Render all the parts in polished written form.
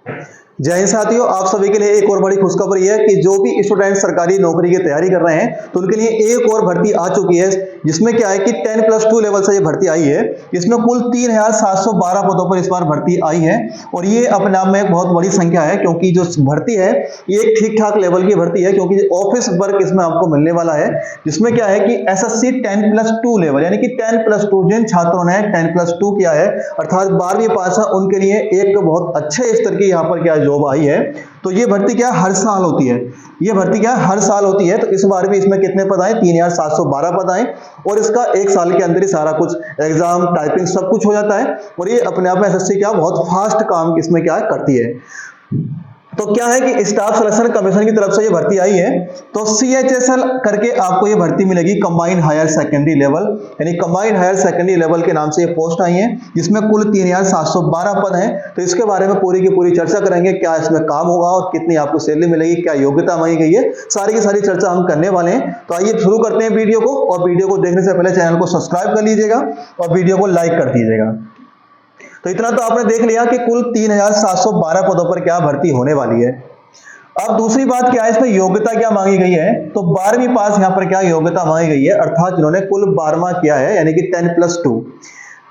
जय हिंद साथियों, आप सभी के लिए एक और बड़ी खुशखबरी है कि जो भी स्टूडेंट सरकारी नौकरी की तैयारी कर रहे हैं तो उनके लिए एक और भर्ती आ चुकी है, जिसमें क्या है कि 10+2 लेवल से ये भर्ती आई है। इसमें कुल 3712 पदों पर इस बार भर्ती आई है और ये अपने आप में एक बहुत बड़ी संख्या है, क्योंकि जो भर्ती है ये एक ठीक ठाक लेवल की भर्ती है, क्योंकि ऑफिस वर्क इसमें आपको मिलने वाला है। जिसमें क्या है कि एसएससी 10+2 लेवल यानी कि 10+2 जिन छात्रों ने 10+2 किया है अर्थात 12वीं पास है, उनके लिए एक बहुत अच्छे स्तर की यहाँ पर क्या जॉब आई है। तो ये भर्ती क्या हर साल होती है, ये भर्ती क्या हर साल होती है। तो इस बार भी इसमें कितने पद आए? 3712 पद आए और इसका एक साल के अंदर ही सारा कुछ एग्जाम टाइपिंग सब कुछ हो जाता है। और ये अपने आप में एसएससी क्या बहुत फास्ट काम इसमें क्या करती है। तो क्या है कि स्टाफ सिलेक्शन कमीशन की तरफ से ये भर्ती आई है। तो सीएचएसएल करके आपको ये भर्ती मिलेगी, कंबाइंड हायर सेकेंडरी लेवल, यानी कंबाइंड हायर सेकेंडरी लेवल के नाम से ये पोस्ट आई है, जिसमें कुल 3712 पद हैं। तो इसके बारे में पूरी की पूरी चर्चा करेंगे, क्या इसमें काम होगा और कितनी आपको सैलरी मिलेगी, क्या योग्यता मांगी गई है, सारी की सारी चर्चा हम करने वाले हैं। तो आइए शुरू करते हैं वीडियो को, और वीडियो को देखने से पहले चैनल को सब्सक्राइब कर लीजिएगा और वीडियो को लाइक कर दीजिएगा। तो इतना तो आपने देख लिया कि कुल 3712 पदों पर क्या भर्ती होने वाली है। अब दूसरी बात क्या है, इसमें योग्यता क्या मांगी गई है? तो 12वीं पास यहां पर क्या योग्यता मांगी गई है, अर्थात जिन्होंने कुल 12वां किया है यानी कि 10+2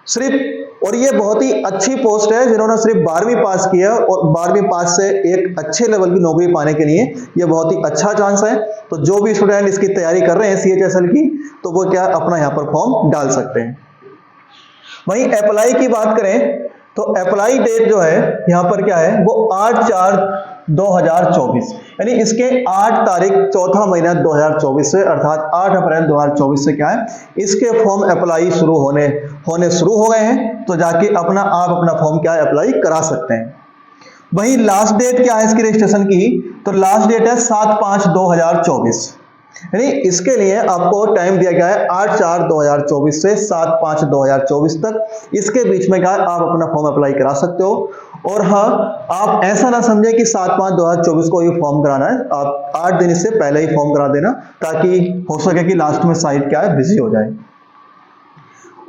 सिर्फ। और ये बहुत ही अच्छी पोस्ट है, जिन्होंने सिर्फ 12वीं पास किया और 12वीं पास से एक अच्छे लेवल की नौकरी पाने के लिए ये बहुत ही अच्छा चांस है। तो जो भी स्टूडेंट इसकी तैयारी कर रहे हैं सीएचएसएल की, तो वो क्या अपना यहाँ पर फॉर्म डाल सकते हैं। वहीं अप्लाई की बात करें तो अप्लाई डेट जो है यहां पर क्या है वो 8/4/2024 यानी इसके 8 तारीख चौथा महीना 2024 से अर्थात 8 अप्रैल 2024 से क्या है इसके फॉर्म अप्लाई शुरू होने शुरू हो गए हैं। तो जाके आप अपना फॉर्म क्या है अप्लाई करा सकते हैं। वहीं लास्ट डेट क्या है इसकी रजिस्ट्रेशन की? तो लास्ट डेट है 7/5/2024, यानी इसके लिए आपको टाइम दिया गया है 8/4/2024 से 7/5/2024 तक। इसके बीच में क्या है आप अपना फॉर्म अप्लाई करा सकते हो। और हाँ, आप ऐसा ना समझें कि 7/5/2024 को ये फॉर्म कराना है, आप 8 दिन इससे पहले ही फॉर्म करा देना, ताकि हो सके कि लास्ट में साइट क्या है बिजी हो जाए।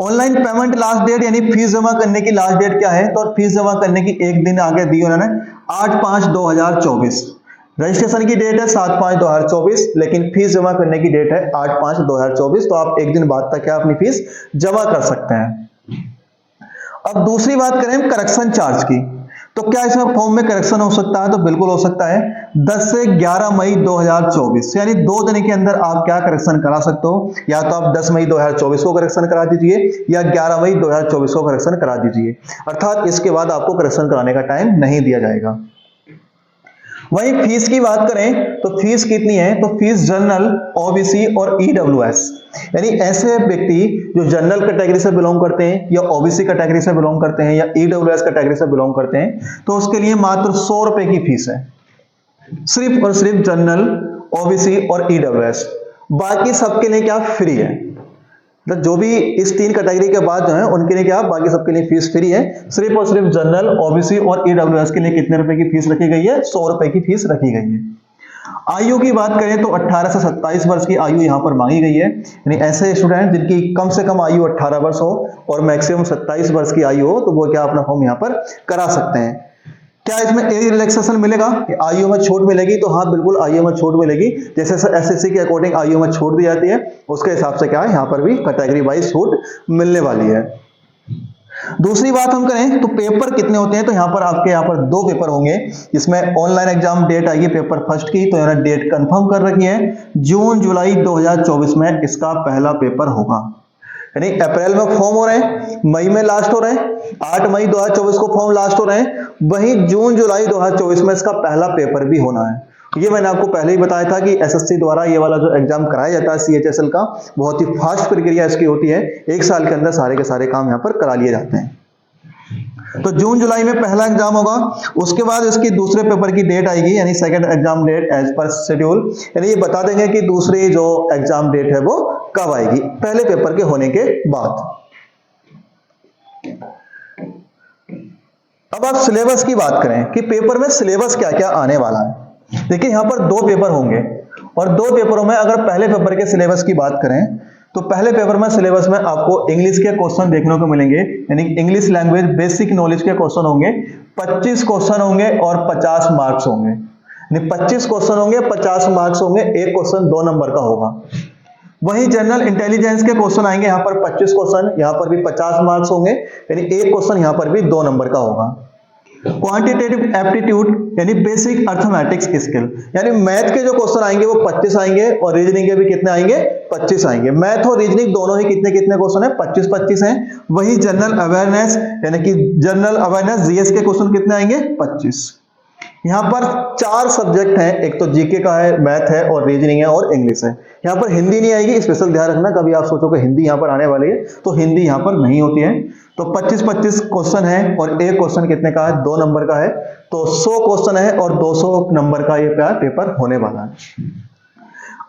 ऑनलाइन पेमेंट लास्ट डेट यानी फीस जमा करने की लास्ट डेट क्या है? तो फीस जमा करने की एक दिन आगे दी उन्होंने 8/5/2024। रजिस्ट्रेशन की डेट है 7/5/2024, लेकिन फीस जमा करने की डेट है 8/5/2024। तो आप एक दिन बाद तक क्या अपनी फीस जमा कर सकते हैं। अब दूसरी बात करें करेक्शन चार्ज की, तो क्या इसमें फॉर्म में करेक्शन हो सकता है? तो बिल्कुल हो सकता है। 10 से 11 मई 2024 यानी 2 दिन के अंदर आप क्या करेक्शन करा सकते हो। या तो आप 10 मई 2024 को करेक्शन करा दीजिए या 11 मई 2024 को करेक्शन करा दीजिए, अर्थात इसके बाद आपको करेक्शन कराने का टाइम नहीं दिया जाएगा। वहीं फीस की बात करें तो फीस कितनी है? तो फीस जनरल, ओबीसी और ईडब्ल्यूएस यानी ऐसे व्यक्ति जो जनरल कैटेगरी से बिलोंग करते हैं या ओबीसी कैटेगरी से बिलोंग करते हैं या ईडब्ल्यूएस कैटेगरी से बिलोंग करते हैं, तो उसके लिए मात्र 100 रुपए की फीस है, सिर्फ और सिर्फ जनरल, ओबीसी और ईडब्ल्यूएस। बाकी सबके लिए क्या फ्री है। तो जो भी इस 3 कैटेगरी के बाद जो है उनके लिए क्या बाकी सबके लिए फीस फ्री है। सिर्फ और सिर्फ जनरल, ओबीसी और ईडब्ल्यूएस के लिए कितने रुपए की फीस रखी गई है? 100 रुपए की फीस रखी गई है। आयु की बात करें तो 18 से 27 वर्ष की आयु यहां पर मांगी गई है, यानी ऐसे स्टूडेंट जिनकी कम से कम आयु 18 वर्ष हो और मैक्सिमम 27 वर्ष की आयु हो, तो वो क्या अपना फॉर्म यहां पर करा सकते हैं। क्या इसमें एज रिलैक्सेशन मिलेगा, आयु में छूट मिलेगी? तो हाँ बिल्कुल आयु में छूट मिलेगी। जैसे एसएससी के अकॉर्डिंग आयु में छूट दी जाती है, उसके हिसाब से क्या है यहाँ पर भी कैटेगरी वाइज छूट मिलने वाली है। दूसरी बात हम करें तो पेपर कितने होते हैं? तो यहाँ पर 2 पेपर होंगे, जिसमें ऑनलाइन एग्जाम डेट आएगी पेपर फर्स्ट की, तो इन्होंने डेट कंफर्म कर रखी है। जून जुलाई 2024 में इसका पहला पेपर होगा, यानी अप्रैल में फॉर्म हो रहे हैं, मई में लास्ट हो रहे हैं, 8 मई 2024 को फॉर्म लास्ट हो रहे हैं। वहीं जून जुलाई 2024 में इसका पहला पेपर भी होना है। ये मैंने आपको पहले ही बताया था कि एसएससी द्वारा ये वाला जो एग्जाम कराया जाता है सीएचएसएल का, बहुत ही फास्ट प्रक्रिया इसकी होती है, 1 साल के अंदर सारे के सारे काम यहाँ पर करा लिए जाते हैं। तो जून जुलाई में पहला एग्जाम होगा, उसके बाद इसकी दूसरे पेपर की डेट आएगी, यानी second exam date as per schedule, यानी ये बता देंगे कि दूसरी जो एग्जाम डेट है वो कब आएगी पहले पेपर के होने के बाद। अब आप सिलेबस की बात करें कि पेपर में सिलेबस क्या क्या आने वाला है। देखिए यहाँ पर 2 पेपर होंगे और 2 पेपरों में अगर पहले पेपर के सिलेबस की बात करें तो पहले पेपर में सिलेबस में आपको इंग्लिश के क्वेश्चन देखने को मिलेंगे, यानी इंग्लिश लैंग्वेज बेसिक नॉलेज के क्वेश्चन होंगे। 25 क्वेश्चन होंगे और 50 मार्क्स होंगे, यानी 25 क्वेश्चन होंगे, 50 मार्क्स होंगे, एक क्वेश्चन 2 नंबर का होगा। वही जनरल इंटेलिजेंस के क्वेश्चन आएंगे, यहाँ पर 25 क्वेश्चन, यहाँ पर भी 50 मार्क्स होंगे, यानी एक क्वेश्चन यहाँ पर भी 2 नंबर का होगा। क्वांटिटेटिव एप्टीट्यूड यानी बेसिक अर्थमेटिक्स स्किल, यानी मैथ के जो क्वेश्चन आएंगे वो 25 आएंगे और रीजनिंग के भी कितने आएंगे, 25 आएंगे। मैथ और रीजनिंग दोनों ही कितने कितने क्वेश्चन है, 25-25 हैं। वही जनरल अवेयरनेस यानी कि जनरल अवेयरनेस जीएस के क्वेश्चन कितने आएंगे, 25। यहाँ पर 4 सब्जेक्ट हैं, एक तो जीके का है, मैथ है और रीजनिंग है और इंग्लिश है। यहाँ पर हिंदी नहीं आएगी, स्पेशल ध्यान रखना, कभी आप सोचो कि हिंदी यहाँ पर आने वाली है, तो हिंदी यहाँ पर नहीं होती है। तो 25-25 क्वेश्चन है और एक क्वेश्चन कितने का है, 2 नंबर का है। तो 100 क्वेश्चन है और 200 नंबर का ये पेपर होने वाला है।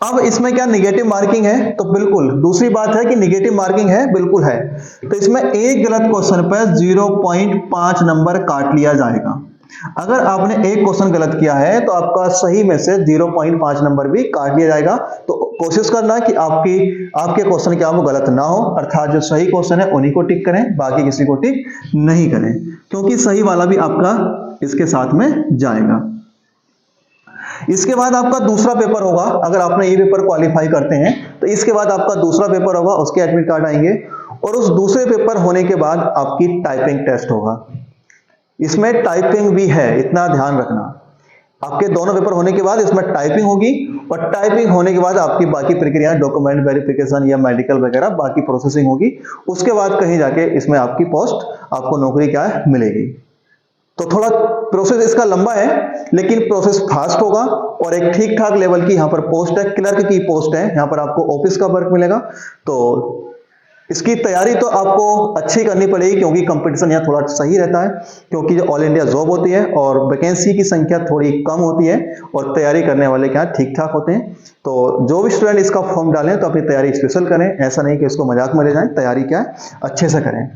अब इसमें क्या निगेटिव मार्किंग है, तो बिल्कुल दूसरी बात है कि निगेटिव मार्किंग है, बिल्कुल है। तो इसमें एक गलत क्वेश्चन पर 0.5 नंबर काट लिया जाएगा। अगर आपने एक क्वेश्चन गलत किया है तो आपका सही में से 0.5 नंबर भी काट लिया जाएगा। तो कोशिश करना कि आपके क्वेश्चन क्या वो गलत ना हो, अर्थात जो सही क्वेश्चन है उन्हीं को टिक करें, बाकी किसी को टिक नहीं करें, क्योंकि सही वाला भी आपका इसके साथ में जाएगा। इसके बाद आपका दूसरा पेपर होगा, अगर आपने ये पेपर क्वालिफाई करते हैं तो इसके बाद आपका दूसरा पेपर होगा, उसके एडमिट कार्ड आएंगे और उस दूसरे पेपर होने के बाद आपकी टाइपिंग टेस्ट होगा। इसमें टाइपिंग भी है, इतना ध्यान रखना। आपके दोनों पेपर होने के बाद इसमें टाइपिंग होगी और टाइपिंग होने के बाद आपकी बाकी प्रक्रियाएं, डॉक्यूमेंट वेरिफिकेशन या मेडिकल वगैरह बाकी प्रोसेसिंग होगी। उसके बाद कहीं जाके इसमें आपकी पोस्ट, आपको नौकरी क्या है, मिलेगी। तो थोड़ा प्रोसेस इसका लंबा है, लेकिन प्रोसेस फास्ट होगा और एक ठीक ठाक लेवल की यहाँ पर पोस्ट है, क्लर्क की पोस्ट है, यहाँ पर आपको ऑफिस का वर्क मिलेगा। तो इसकी तैयारी तो आपको अच्छी करनी पड़ेगी, क्योंकि कंपटीशन यहाँ थोड़ा सही रहता है, क्योंकि जो ऑल इंडिया जॉब होती है और वैकेंसी की संख्या थोड़ी कम होती है और तैयारी करने वाले क्या ठीक ठाक होते हैं। तो जो भी स्टूडेंट इसका फॉर्म डालें तो अपनी तैयारी स्पेशल करें, ऐसा नहीं कि इसको मजाक में ले जाएं, तैयारी क्या है अच्छे से करें।